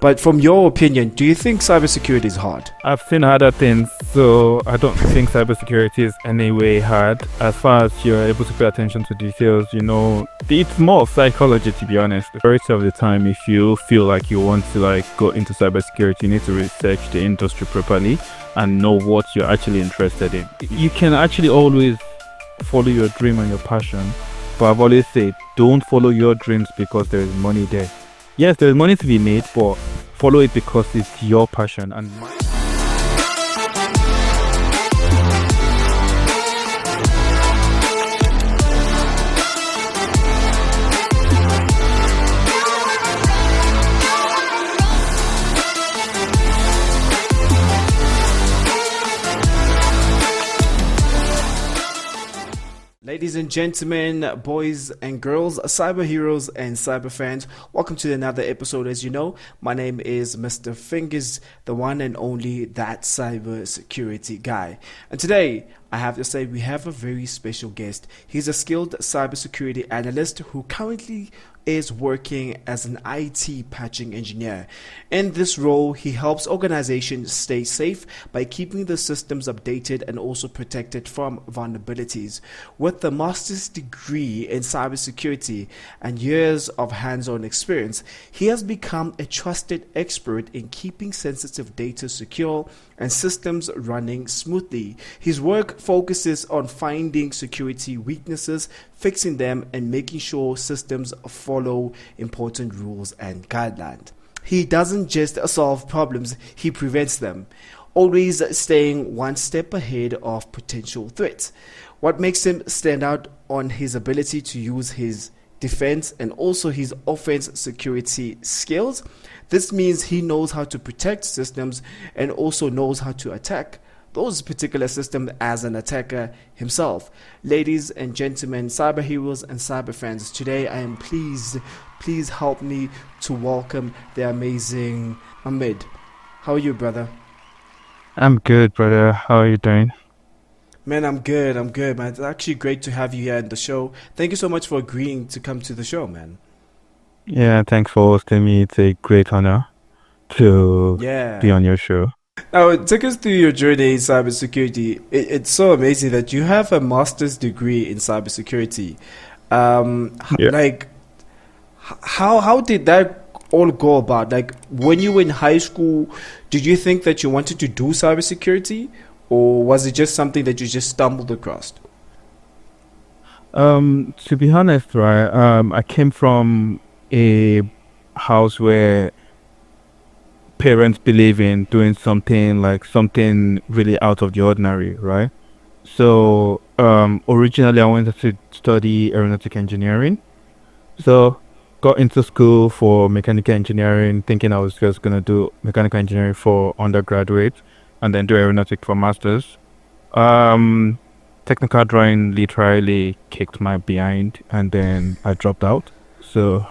But from your opinion, do you think cybersecurity is hard? I've seen harder things, so I don't think cybersecurity is any way hard. As far as you're able to pay attention to details, it's more of psychology, to be honest. The majority of the time, if you feel like you want to go into cybersecurity, you need to research the industry properly and know what you're actually interested in. You can actually always follow your dream and your passion, but I've always said, don't follow your dreams because there is money there. Yes, there's money to be made, but follow it because it's your passion and mine. Ladies and gentlemen, boys and girls, cyber heroes and cyber fans, welcome to another episode. As you know, my name is Mr. Fingers, the one and only that cybersecurity guy. And today, I have to say we have a very special guest. He's a skilled cybersecurity analyst who currently is working as an IT patching engineer. In this role, he helps organizations stay safe by keeping the systems updated and also protected from vulnerabilities. With a master's degree in cybersecurity and years of hands-on experience, he has become a trusted expert in keeping sensitive data secure and systems running smoothly. His work focuses on finding security weaknesses, fixing them, and making sure systems follow important rules and guidelines. He doesn't just solve problems, he prevents them, always staying one step ahead of potential threats. What makes him stand out on his ability to use his defense and also his offense security skills. This means he knows how to protect systems and also knows how to attack those particular systems as an attacker himself. Ladies and gentlemen, cyber heroes and cyber fans, today I am please help me to welcome the amazing Mide. How are you, brother? I'm good, brother. How are you doing? Man, I'm good, man. It's actually great to have you here on the show. Thank you so much for agreeing to come to the show, man. Yeah, thanks for hosting me. It's a great honor to be on your show. Now, take us through your journey in cybersecurity. It's so amazing that you have a master's degree in cybersecurity. How did that all go about? Like, when you were in high school, did you think that you wanted to do cybersecurity, or was it just something that you just stumbled across? To be honest, right, I came from a house where parents believe in doing something really out of the ordinary, right? So originally I wanted to study aeronautic engineering. So got into school for mechanical engineering, thinking I was just gonna do mechanical engineering for undergraduate and then do aeronautic for masters. Technical drawing literally kicked my behind and then I dropped out. So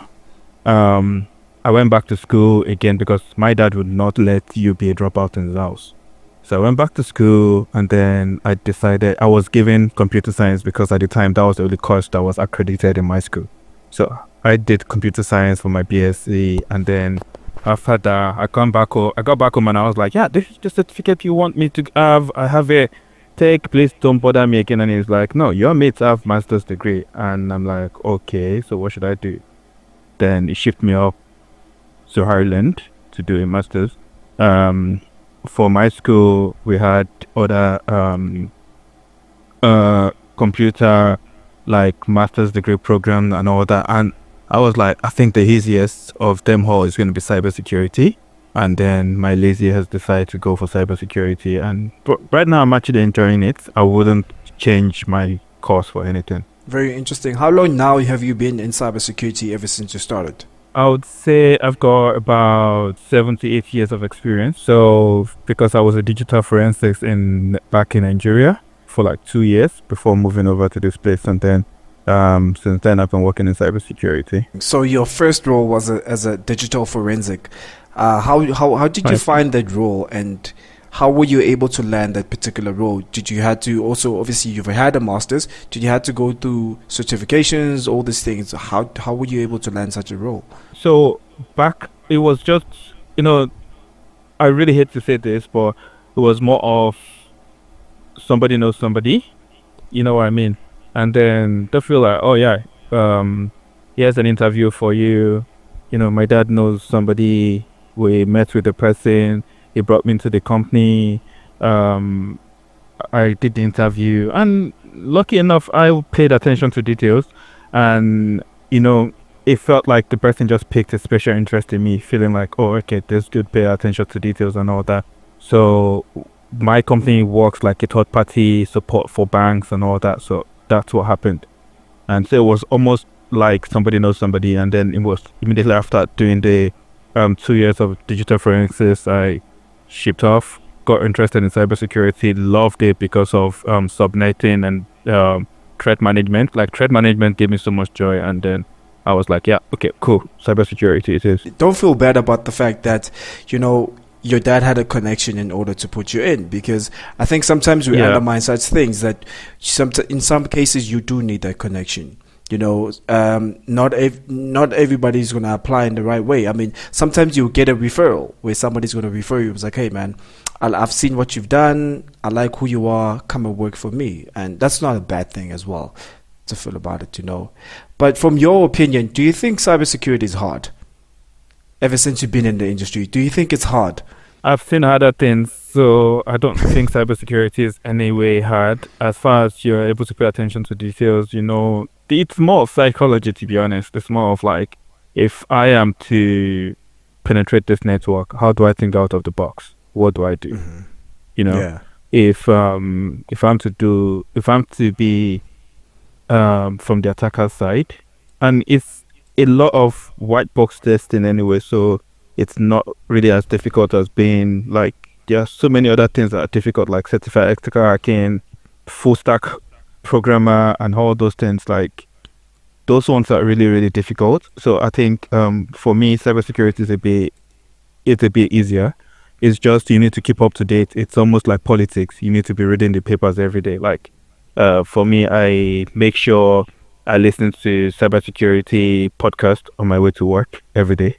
I went back to school again because my dad would not let you be a dropout in his house. So I went back to school and then I decided I was given computer science because at the time that was the only course that was accredited in my school. So I did computer science for my BSc, and then after that I got back home and I was like, yeah, this is the certificate you want me to have. I have it. Take, please don't bother me again. And he's like, no, your mates have master's degree. And I'm like, okay, so what should I do? Then he shifted me up to Ireland to do a master's. For my school, we had other computer master's degree program and all that. And I was like, I think the easiest of them all is going to be cybersecurity. And then my lazy has decided to go for cybersecurity. And right now, I'm actually enjoying it. I wouldn't change my course for anything. Very interesting. How long now have you been in cybersecurity ever since you started? I would say I've got about 7 to 8 years of experience. So because I was a digital forensics back in Nigeria for 2 years before moving over to this place, and then since then I've been working in cybersecurity. So your first role was as a digital forensic. How did you find that role, and how were you able to land that particular role? Did you had to also, obviously you've had a master's, did you had to go through certifications, all these things? How were you able to land such a role? So back, it was just you know, I really hate to say this, but it was more of somebody knows somebody. You know what I mean? And then they feel like, oh yeah, um, here's an interview for you. My dad knows somebody. We met with the person. He brought me into the company. Um, I did the interview, and lucky enough, I paid attention to details, and you know, it felt like the person just picked a special interest in me, feeling like, oh, okay, this dude pay attention to details and all that. So my company works like a third party support for banks and all that. So that's what happened, and so it was almost like somebody knows somebody, and then it was immediately after doing the 2 years of digital forensics, I shipped off, got interested in cybersecurity, loved it because of subnetting and threat management. Like threat management gave me so much joy, and then I was like, yeah, okay, cool, cybersecurity it is. Don't feel bad about the fact that, you know, your dad had a connection in order to put you in, because I think sometimes we Yeah, undermine such things that in some cases you do need that connection. You know, not everybody's gonna apply in the right way. I mean, sometimes you get a referral where somebody's gonna refer you. It's like, hey man, I've seen what you've done. I like who you are. Come and work for me, and that's not a bad thing as well to feel about it. You know, but from your opinion, do you think cybersecurity is hard? Ever since you've been in the industry, do you think it's hard? I've seen harder things, so I don't think cybersecurity is any way hard. As far as you're able to pay attention to details, it's more of psychology, to be honest. It's more of like, if I am to penetrate this network, how do I think out of the box? What do I do? Hmm. You know, Yeah. if I'm to be from the attacker side, and it's a lot of white box testing anyway, so it's not really as difficult as being like, there are so many other things that are difficult, like certified ethical hacking, full stack programmer, and all those things. Like those ones are really really difficult. So I think for me, cybersecurity is a bit easier. It's just you need to keep up to date. It's almost like politics. You need to be reading the papers every day. Like for me, I make sure I listen to cybersecurity podcast on my way to work every day.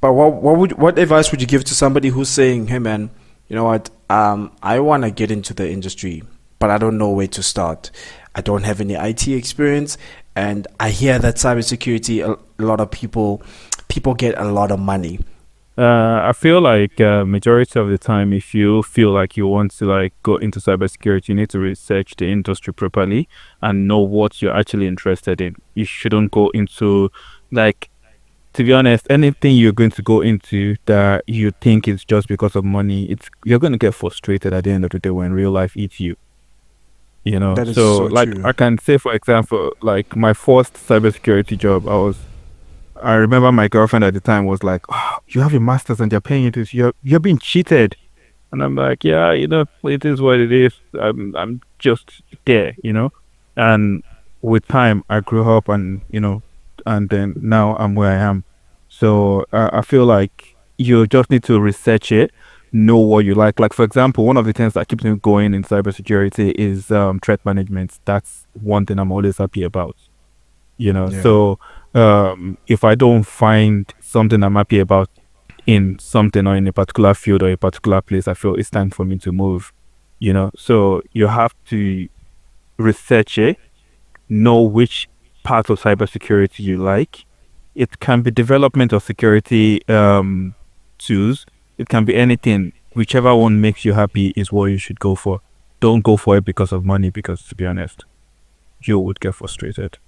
But what advice would you give to somebody who's saying, "Hey man, you know what? I want to get into the industry, but I don't know where to start. I don't have any IT experience, and I hear that cybersecurity, a lot of people get a lot of money." I feel like majority of the time, if you feel like you want to like go into cybersecurity, you need to research the industry properly and know what you're actually interested in. You shouldn't go into like, to be honest, anything you're going to go into that you think is just because of money, you're going to get frustrated at the end of the day when real life eats you. That is So so like true. I can say, for example, like my first cybersecurity job, I remember my girlfriend at the time was like, "Oh, you have a master's and they're paying you this. You're being cheated." And I'm like, "Yeah, it is what it is. I'm just there. And with time, I grew up, and then now I'm where I am. So I feel like you just need to research it, know what you like. Like for example, one of the things that keeps me going in cybersecurity is threat management. That's one thing I'm always happy about. Yeah. So if I don't find something I'm happy about in something or in a particular field or a particular place, I feel it's time for me to move. So you have to research it, know which part of cybersecurity you like. It can be development of security tools. It can be anything. Whichever one makes you happy is what you should go for. Don't go for it because of money, because to be honest, you would get frustrated.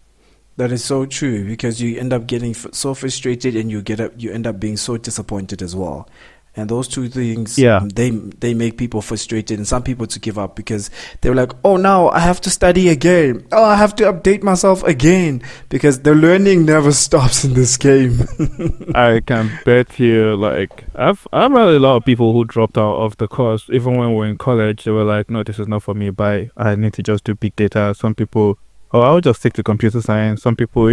That is so true, because you end up getting so frustrated, and you end up being so disappointed as well. And those two things, Yeah. they make people frustrated, and some people to give up, because they're like, oh, now I have to study again. Oh, I have to update myself again, because the learning never stops in this game. I can bet you, like, I've had a lot of people who dropped out of the course, even when we were in college. They were like, "No, this is not for me. Bye. I need to just do big data." Some people, "Oh, I'll just stick to computer science." Some people.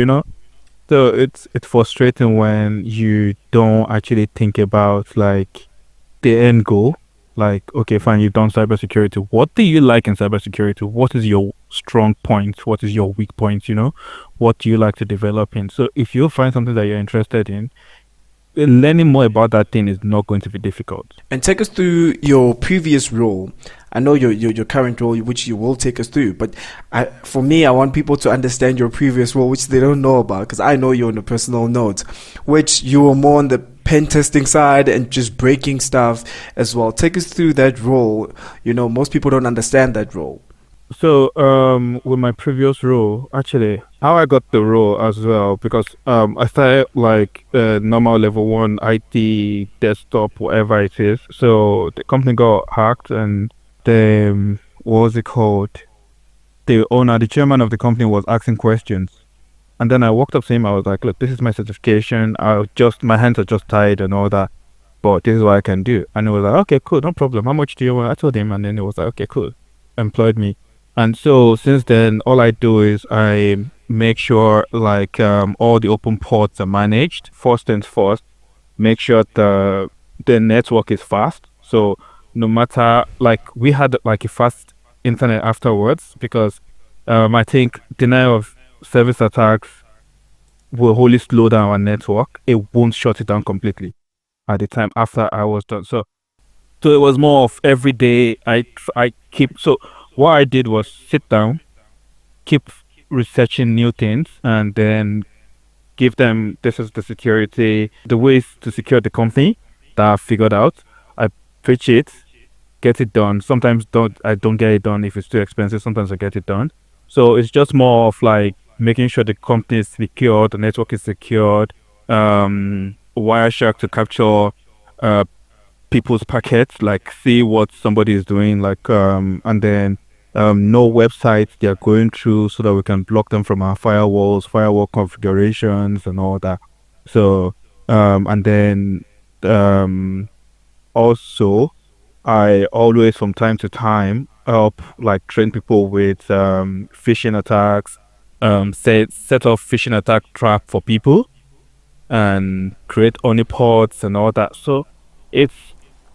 So it's frustrating when you don't actually think about like the end goal. Like, okay, fine, you've done cybersecurity. What do you like in cybersecurity? What is your strong point? What is your weak point? What do you like to develop in? So if you find something that you're interested in, learning more about that thing is not going to be difficult. And take us through your previous role. I know your current role, which you will take us through, but for me, I want people to understand your previous role, which they don't know about, because I know you on a personal note, which you were more on the pen testing side and just breaking stuff as well. Take us through that role. Most people don't understand that role. So, with my previous role, actually, how I got the role as well, because I started like normal level one IT desktop, whatever it is. So the company got hacked, and the what was it called? The owner, the chairman of the company, was asking questions, and then I walked up to him. I was like, "Look, this is my certification. My hands are just tied and all that, but this is what I can do." And he was like, "Okay, cool, no problem. How much do you want?" I told him, and then he was like, "Okay, cool." Employed me. And so since then, all I do is I make sure like all the open ports are managed. First things first, make sure the network is fast. So no matter like we had like a fast internet afterwards because I think denial of service attacks will wholly slow down our network. It won't shut it down completely at the time after I was done. So it was more of every day. I keep so what I did was sit down, keep researching new things, and then give them this is the security, the ways to secure the company that I figured out. I pitch it, get it done. Sometimes don't get it done if it's too expensive. Sometimes I get it done. So it's just more of like making sure the company is secured, the network is secured, Wireshark to capture uh people's packets, like see what somebody is doing, like and then know websites they're going through so that we can block them from our firewalls, firewall configurations and all that. So and then um also I always from time to time help like train people with phishing attacks, set off phishing attack trap for people and create honeypots and all that. So it's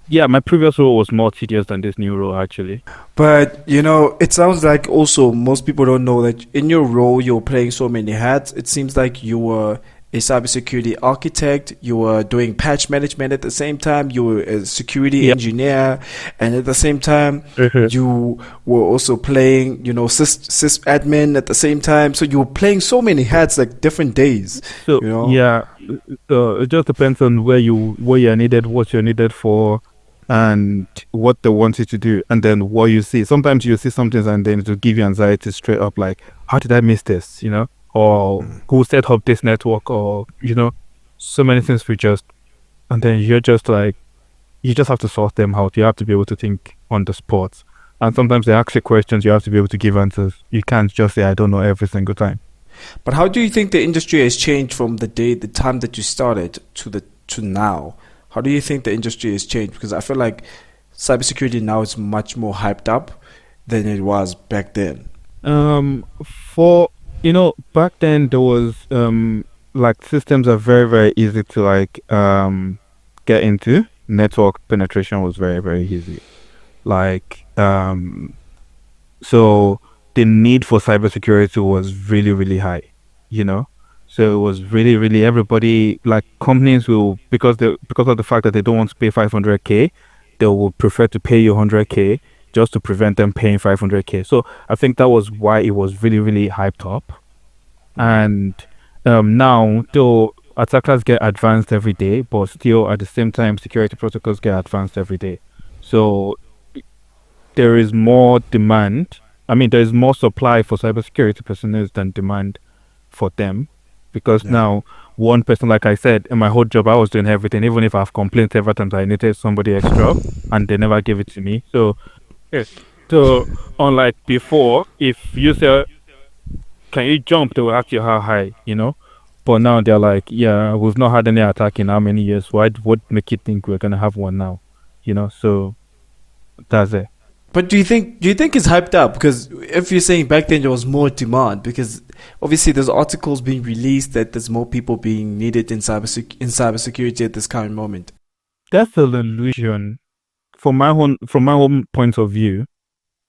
yeah, my previous role was more tedious than this new role actually. But it sounds like also most people don't know that in your role you're playing so many hats. It seems like you were a cybersecurity architect, you were doing patch management at the same time, you were a security Yeah. engineer, and at the same time Mhm. you were also playing, sys admin at the same time. So you were playing so many hats like different days, So you know. yeah, it just depends on where you're needed, what you're needed for, and what they want you to do, and then what you see. Sometimes you see something and then to give you anxiety straight up, like how did I miss this, or who set up this network, or so many things we just, and then you're just like you just have to sort them out. You have to be able to think on the spot, and sometimes they ask you questions, you have to be able to give answers. You can't just say I don't know every single time. But how do you think the industry has changed from the time that you started to now? How do you think the industry has changed? Because I feel like cybersecurity now is much more hyped up than it was back then. For back then there was like systems are very very easy to like get into. Network penetration was very very easy. Like so the need for cybersecurity was really really high. You know, so it was really really everybody like companies will because of the fact that they don't want to pay 500K, they will prefer to pay you 100K just to prevent them paying 500K. So I think that was why it was really really hyped up. And now though attackers get advanced every day, but still at the same time security protocols get advanced every day. So there is more demand. I mean, there is more supply for cybersecurity personnel than demand for them, because Yeah. now one person, like I said, in my whole job, I was doing everything. Even if I've complained several times, I needed somebody extra, and they never gave it to me. So, yes. So, unlike before, if you say, "Can you jump?" they will ask you how high, But now they're like, "Yeah, we've not had any attack in how many years? Why? What make you think we're gonna have one now?" So that's it. But do you think it's hyped up? Because if you're saying back then there was more demand, because obviously there's articles being released that there's more people being needed in cybersecurity at this current moment. That's an illusion. From my own point of view,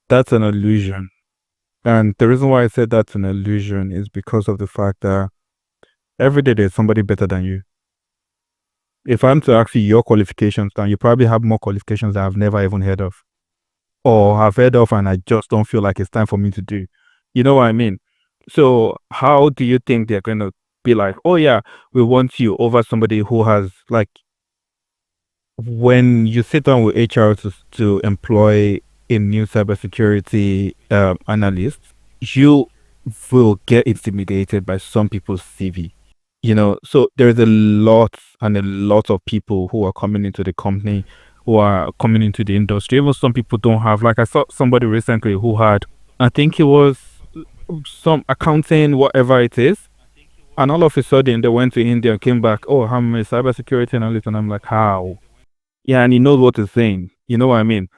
that's an illusion. And the reason why I said that's an illusion is because of the fact that every day there's somebody better than you. if I'm to ask you your qualifications, then you probably have more qualifications that I've never even heard of, or have heard of, and I just don't feel like it's time for me to do. You know what I mean? So how do you think they're going to be like, oh yeah, we want you over somebody who has like, when you sit down with HR to employ a new cybersecurity analyst, you will get intimidated by some people's CV. So there's a lot and a lot of people who are coming into the company, who are coming into the industry. Even some people don't have, like I saw somebody recently who had, I think it was some accounting, whatever it is. And all of a sudden they went to India and came back, oh, I'm a cybersecurity analyst. And I'm like, how? Yeah, and he knows what he's saying. You know what I mean?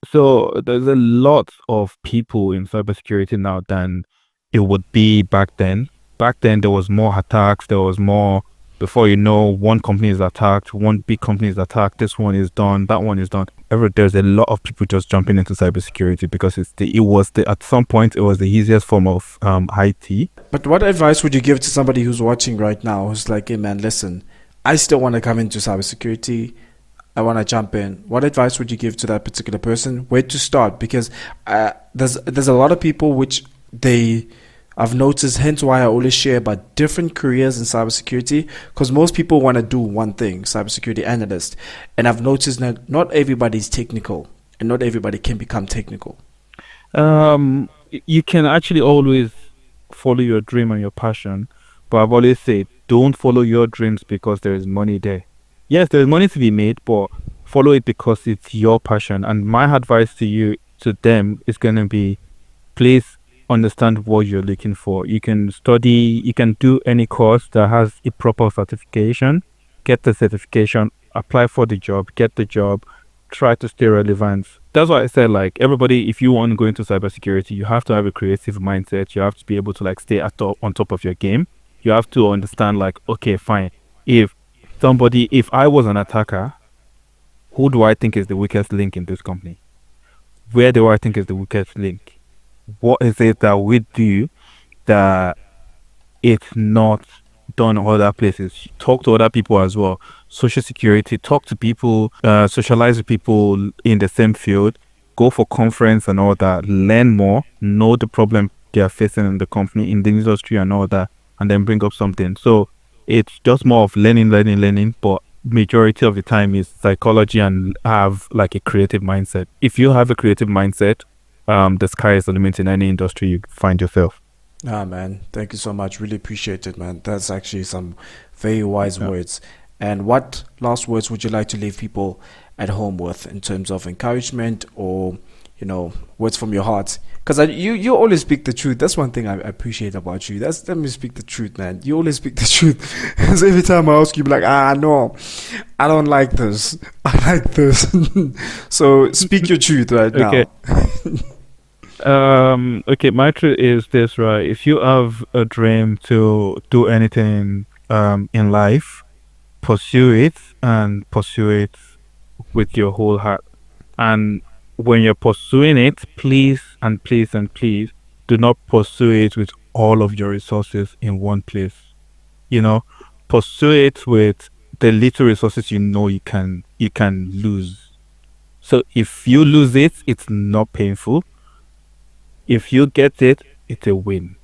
So there's a lot of people in cybersecurity now than it would be back then. Back then, there was more attacks. There was more. Before you know, one company is attacked, one big company is attacked. This one is done. That one is done. There's a lot of people just jumping into cybersecurity because at some point it was the easiest form of IT. But what advice would you give to somebody who's watching right now who's like, hey man, listen, I still want to come into cybersecurity. I want to jump in. What advice would you give to that particular person? Where to start? Because there's a lot of people which I've noticed, hence why I always share about different careers in cybersecurity, because most people want to do one thing, cybersecurity analyst. And I've noticed that not everybody's technical and not everybody can become technical. You can actually always follow your dream and your passion, but I've always said don't follow your dreams because there is money there. Yes, there's money to be made, but follow it because it's your passion. And my advice to them is going to be, please understand what you're looking for. You can study, you can do any course that has a proper certification, get the certification, apply for the job, get the job, try to stay relevant. That's why I said, like, everybody, if you want to go into cybersecurity, you have to have a creative mindset. You have to be able to like stay on top of your game. You have to understand, like, okay, fine. If I was an attacker, who do I think is the weakest link in this company? Where do I think is the weakest link? What is it that we do that it's not done other places? Talk to other people as well. Social security, talk to people, socialize with people in the same field, go for conference and all that, learn more, know the problem they are facing in the company, in the industry and all that, and then bring up something. So it's just more of learning, but majority of the time is psychology and have like a creative mindset. If you have a creative mindset, the sky is the limit in any industry you find yourself. Ah, man, thank you so much. Really appreciate it, man. That's actually some very wise Yeah. words. And what last words would you like to leave people at home with in terms of encouragement or, words from your heart? Because you always speak the truth. That's one thing I appreciate about you. Let me speak the truth, man. You always speak the truth. So every time I ask you, be like, no, I don't like this. I like this. So speak your truth right Okay. now. Okay, my truth is this, right? If you have a dream to do anything in life, pursue it and pursue it with your whole heart. And when you're pursuing it, please and please and please do not pursue it with all of your resources in one place. You know, pursue it with the little resources you can lose. So if you lose it, it's not painful. If you get it, it's a win.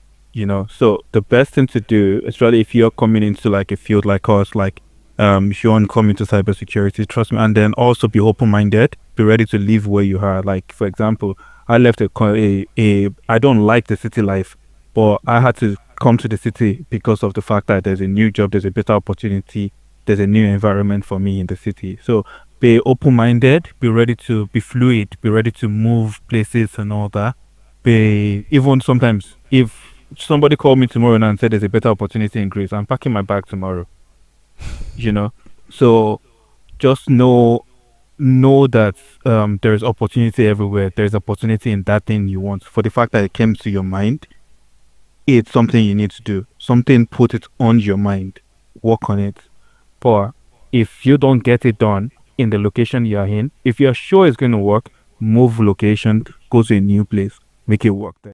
So the best thing to do, especially if you're coming into like a field like us, like if you want to come into cybersecurity, trust me, and then also be open-minded, be ready to live where you are. Like for example, I left I don't like the city life, but I had to come to the city because of the fact that there's a new job, there's a better opportunity, there's a new environment for me in the city. So be open-minded, be ready to be fluid, be ready to move places and all that. Be even sometimes if somebody called me tomorrow and said there's a better opportunity in Greece, I'm packing my bag tomorrow. you know so just know that there is opportunity everywhere. There's opportunity in that thing you want. For the fact that it came to your mind, it's something you need to do. Something, put it on your mind, work on it. But if you don't get it done in the location you're in, if you're sure it's going to work, move location, go to a new place, make it work there.